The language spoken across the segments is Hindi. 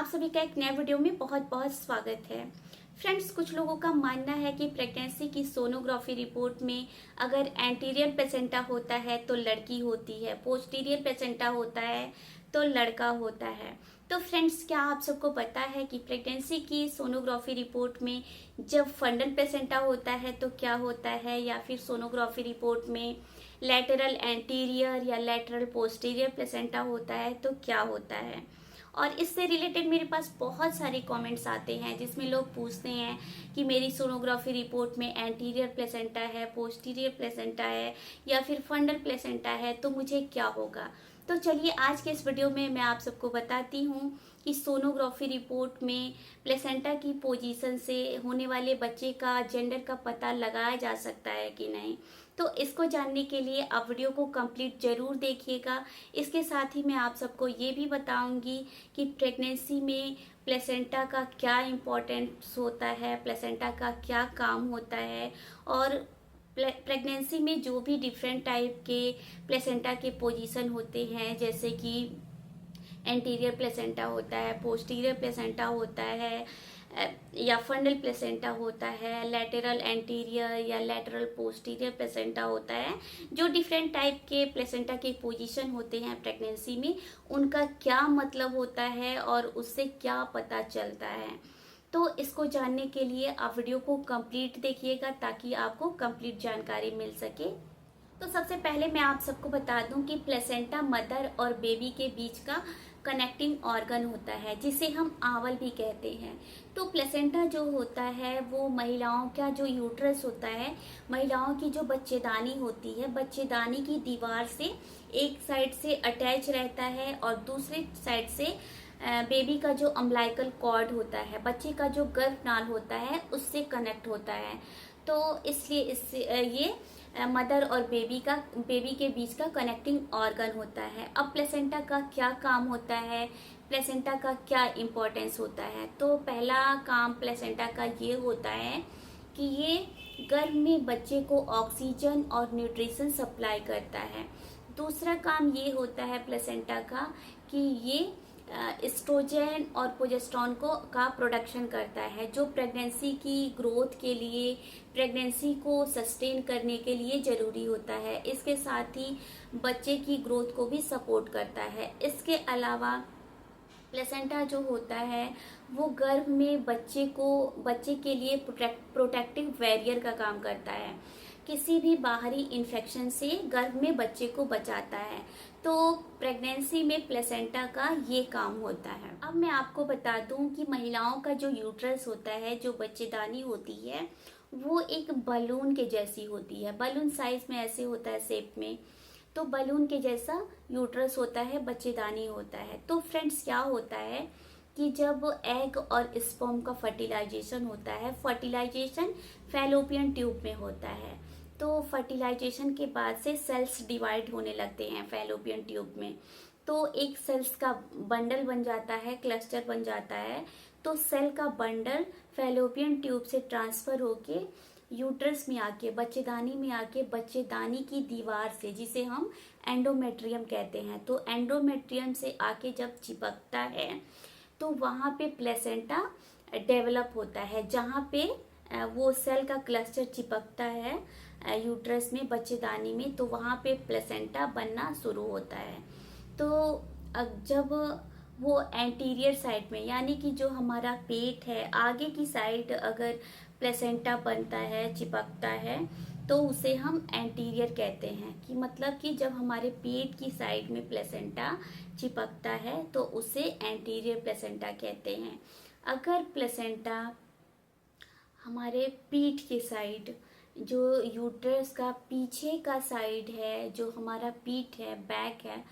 सभी का एक नए वीडियो में बहुत बहुत स्वागत है। फ्रेंड्स, कुछ लोगों का मानना है कि प्रेगनेंसी की सोनोग्राफी रिपोर्ट में अगर एंटीरियर प्लेसेंटा होता है तो लड़की होती है, पोस्टीरियर प्लेसेंटा होता है तो लड़का होता है। तो फ्रेंड्स, क्या आप सबको पता है कि प्रेगनेंसी की सोनोग्राफी रिपोर्ट में जब फंडल प्लेसेंटा होता है तो क्या होता है, या फिर सोनोग्राफी रिपोर्ट में लैटरल एंटीरियर या लैटरल पोस्टीरियर प्लेसेंटा होता है तो क्या होता है। और इससे रिलेटेड मेरे पास बहुत सारे कमेंट्स आते हैं जिसमें लोग पूछते हैं कि मेरी सोनोग्राफी रिपोर्ट में एंटीरियर प्लेसेंटा है, पोस्टीरियर प्लेसेंटा है या फिर फंडल प्लेसेंटा है, तो मुझे क्या होगा। तो चलिए आज के इस वीडियो में मैं आप सबको बताती हूँ कि सोनोग्राफी रिपोर्ट में प्लेसेंटा की पोजीशन से होने वाले बच्चे का जेंडर का पता लगाया जा सकता है कि नहीं। तो इसको जानने के लिए आप वीडियो को कंप्लीट जरूर देखिएगा। इसके साथ ही मैं आप सबको ये भी बताऊंगी कि प्रेगनेंसी में प्लेसेंटा का क्या इम्पोर्टेंस होता है, प्लेसेंटा का क्या काम होता है, और प्रेगनेंसी में जो भी डिफरेंट टाइप के प्लेसेंटा के पोजीशन होते हैं, जैसे कि एंटीरियर प्लेसेंटा होता है, पोस्टीरियर प्लेसेंटा होता है या फंडल प्लेसेंटा होता है, लैटरल एंटीरियर या लैटरल पोस्टीरियर प्लेसेंटा होता है। जो डिफरेंट टाइप के प्लेसेंटा के पोजीशन होते हैं प्रेगनेंसी में, उनका क्या मतलब होता है और उससे क्या पता चलता है। तो इसको जानने के लिए आप वीडियो को कंप्लीट देखिएगा ताकि आपको कंप्लीट जानकारी मिल सके। तो सबसे पहले मैं आप सबको बता दूं कि प्लेसेंटा मदर और बेबी के बीच का कनेक्टिंग ऑर्गन होता है, जिसे हम आंवल भी कहते हैं। तो प्लेसेंटा जो होता है वो महिलाओं का जो यूट्रस होता है, महिलाओं की जो बच्चेदानी होती है, बच्चेदानी की दीवार से एक साइड से अटैच रहता है और दूसरे साइड से बेबी का जो अम्बिलिकल कॉर्ड होता है, बच्चे का जो गर्भनाल होता है, उससे कनेक्ट होता है। तो इसलिए इससे ये मदर और बेबी के बीच का कनेक्टिंग ऑर्गन होता है। अब प्लेसेंटा का क्या काम होता है, प्लेसेंटा का क्या इम्पोर्टेंस होता है। तो पहला काम प्लेसेंटा का ये होता है कि ये गर्भ में बच्चे को ऑक्सीजन और न्यूट्रिशन सप्लाई करता है। दूसरा काम ये होता है प्लेसेंटा का कि ये एस्ट्रोजन और प्रोजेस्टेरोन का प्रोडक्शन करता है, जो प्रेगनेंसी की ग्रोथ के लिए, प्रेगनेंसी को सस्टेन करने के लिए ज़रूरी होता है। इसके साथ ही बच्चे की ग्रोथ को भी सपोर्ट करता है। इसके अलावा प्लेसेंटा जो होता है वो गर्भ में बच्चे के लिए प्रोटेक्टिव बैरियर का काम करता है, किसी भी बाहरी इन्फेक्शन से गर्भ में बच्चे को बचाता है। तो प्रेगनेंसी में प्लेसेंटा का ये काम होता है। अब मैं आपको बता दूं कि महिलाओं का जो यूट्रस होता है, जो बच्चेदानी होती है, वो एक बलून के जैसी होती है। बलून साइज में ऐसे होता है शेप में, तो बलून के जैसा यूट्रस होता है, बच्चेदानी होता है। तो फ्रेंड्स, क्या होता है कि जब एग और स्पर्म का फर्टिलाइजेशन होता है, फर्टिलाइजेशन फैलोपियन ट्यूब में होता है। तो फर्टिलाइजेशन के बाद से सेल्स डिवाइड होने लगते हैं फैलोपियन ट्यूब में। तो एक सेल्स का बंडल बन जाता है, क्लस्टर बन जाता है। तो सेल का बंडल फैलोपियन ट्यूब से ट्रांसफर होके यूट्रस में आके, बच्चेदानी में आके, बच्चेदानी की दीवार से, जिसे हम एंडोमेट्रियम कहते हैं, तो एंडोमेट्रियम से आके जब चिपकता है तो वहाँ पे प्लेसेंटा डेवलप होता है। जहाँ पे वो सेल का क्लस्टर चिपकता है यूट्रस में, बच्चेदानी में, तो वहाँ पे प्लेसेंटा बनना शुरू होता है। तो जब वो एंटीरियर साइड में, यानी कि जो हमारा पेट है, आगे की साइड अगर प्लेसेंटा बनता है, चिपकता है, तो उसे हम एंटीरियर कहते हैं। कि मतलब कि जब हमारे पेट की साइड में प्लेसेंटा चिपकता है तो उसे एंटीरियर प्लेसेंटा कहते हैं। अगर प्लेसेंटा हमारे पीठ के साइड, जो यूट्रस का पीछे का साइड है, जो हमारा पीठ है, बैक है,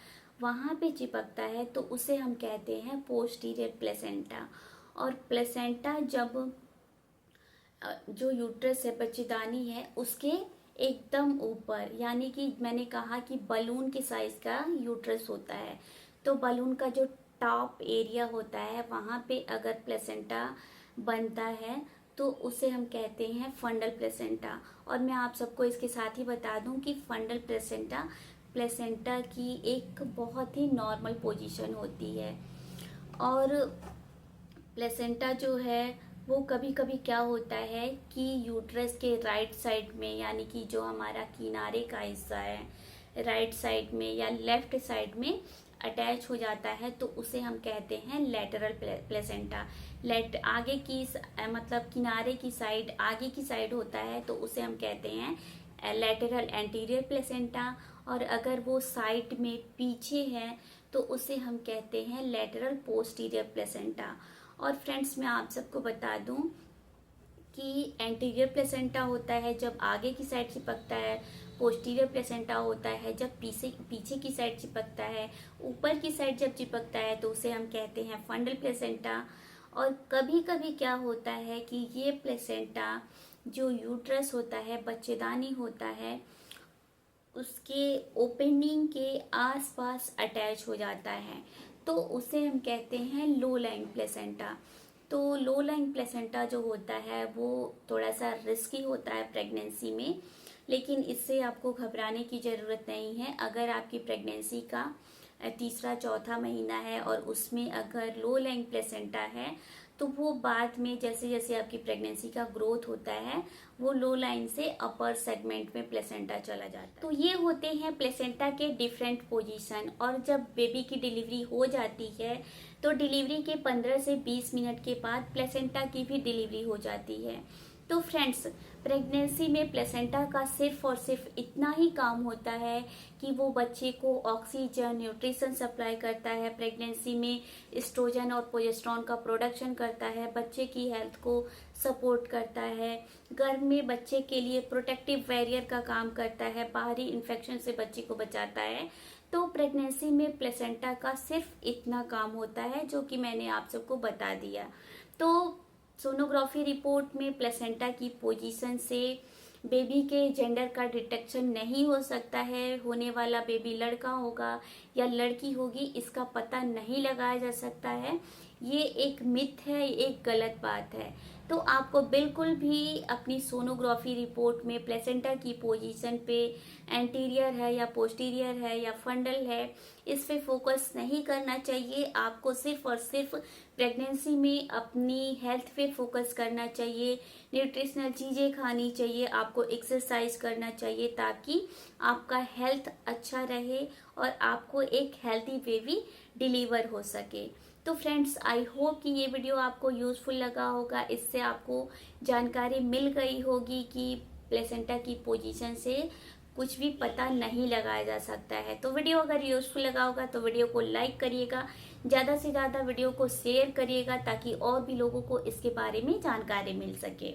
वहाँ पे चिपकता है तो उसे हम कहते हैं पोस्टीरियर प्लेसेंटा। और प्लेसेंटा जब जो यूट्रस है, बच्चेदानी है, उसके एकदम ऊपर, यानी कि मैंने कहा कि बलून के साइज का यूट्रस होता है, तो बलून का जो टॉप एरिया होता है वहाँ पे अगर प्लेसेंटा बनता है तो उसे हम कहते हैं फंडल प्लेसेंटा। और मैं आप सबको इसके साथ ही बता दूं कि फंडल प्लेसेंटा की एक बहुत ही नॉर्मल पोजीशन होती है। और प्लेसेंटा जो है वो कभी कभी क्या होता है कि यूट्रस के राइट साइड में, यानी कि जो हमारा किनारे का हिस्सा है राइट साइड में या लेफ्ट साइड में अटैच हो जाता है, तो उसे हम कहते हैं लेटरल प्लेसेंटा। आगे की मतलब किनारे की साइड, आगे की साइड होता है तो उसे हम कहते हैं लेटरल एंटीरियर प्लेसेंटा। और अगर वो साइड में पीछे है तो उसे हम कहते हैं लेटरल पोस्टीरियर प्लेसेंटा। और फ्रेंड्स, मैं आप सबको बता दूं कि एंटीरियर प्लेसेंटा होता है जब आगे की साइड चिपकता है, पोस्टीरियर प्लेसेंटा होता है जब पीछे की साइड चिपकता है, ऊपर की साइड जब चिपकता है तो उसे हम कहते हैं फंडल प्लेसेंटा। और कभी कभी क्या होता है कि ये प्लेसेंटा जो यूट्रस होता है, बच्चेदानी होता है, उसके ओपनिंग के आसपास अटैच हो जाता है, तो उसे हम कहते हैं लो लाइंग प्लेसेंटा। तो लो लाइंग प्लेसेंटा जो होता है वो थोड़ा सा रिस्की होता है प्रेगनेंसी में, लेकिन इससे आपको घबराने की ज़रूरत नहीं है। अगर आपकी प्रेगनेंसी का तीसरा चौथा महीना है और उसमें अगर लो लाइंग प्लेसेंटा है तो वो बाद में जैसे जैसे आपकी प्रेगनेंसी का ग्रोथ होता है वो लो लाइन से अपर सेगमेंट में प्लेसेंटा चला जाता है। तो ये होते हैं प्लेसेंटा के डिफरेंट पोजीशन। और जब बेबी की डिलीवरी हो जाती है तो डिलीवरी के 15 से 20 मिनट के बाद प्लेसेंटा की भी डिलीवरी हो जाती है। तो फ्रेंड्स, प्रेगनेंसी में प्लेसेंटा का सिर्फ और सिर्फ इतना ही काम होता है कि वो बच्चे को ऑक्सीजन, न्यूट्रिशन सप्लाई करता है, प्रेगनेंसी में एस्ट्रोजन और प्रोजेस्टेरोन का प्रोडक्शन करता है, बच्चे की हेल्थ को सपोर्ट करता है, गर्भ में बच्चे के लिए प्रोटेक्टिव बैरियर का काम करता है, बाहरी इन्फेक्शन से बच्चे को बचाता है। तो प्रेगनेंसी में प्लेसेंटा का सिर्फ इतना काम होता है जो कि मैंने आप सबको बता दिया। तो सोनोग्राफी रिपोर्ट में प्लेसेंटा की पोजीशन से बेबी के जेंडर का डिटेक्शन नहीं हो सकता है। होने वाला बेबी लड़का होगा या लड़की होगी इसका पता नहीं लगाया जा सकता है। ये एक मिथ है, एक गलत बात है। तो आपको बिल्कुल भी अपनी सोनोग्राफी रिपोर्ट में प्लेसेंटा की पोजीशन पे एंटीरियर है या पोस्टीरियर है या फंडल है, इस पे फोकस नहीं करना चाहिए। आपको सिर्फ और सिर्फ प्रेगनेंसी में अपनी हेल्थ पे फोकस करना चाहिए, न्यूट्रिशनल चीज़ें खानी चाहिए, आपको एक्सरसाइज करना चाहिए ताकि आपका हेल्थ अच्छा रहे और आपको एक हेल्थी बेबी डिलीवर हो सके। तो फ्रेंड्स, आई होप कि ये वीडियो आपको यूज़फुल लगा होगा। इससे आपको जानकारी मिल गई होगी कि प्लेसेंटा की पोजीशन से कुछ भी पता नहीं लगाया जा सकता है। तो वीडियो अगर यूज़फुल लगा होगा तो वीडियो को लाइक करिएगा, ज़्यादा से ज़्यादा वीडियो को शेयर करिएगा ताकि और भी लोगों को इसके बारे में जानकारी मिल सके।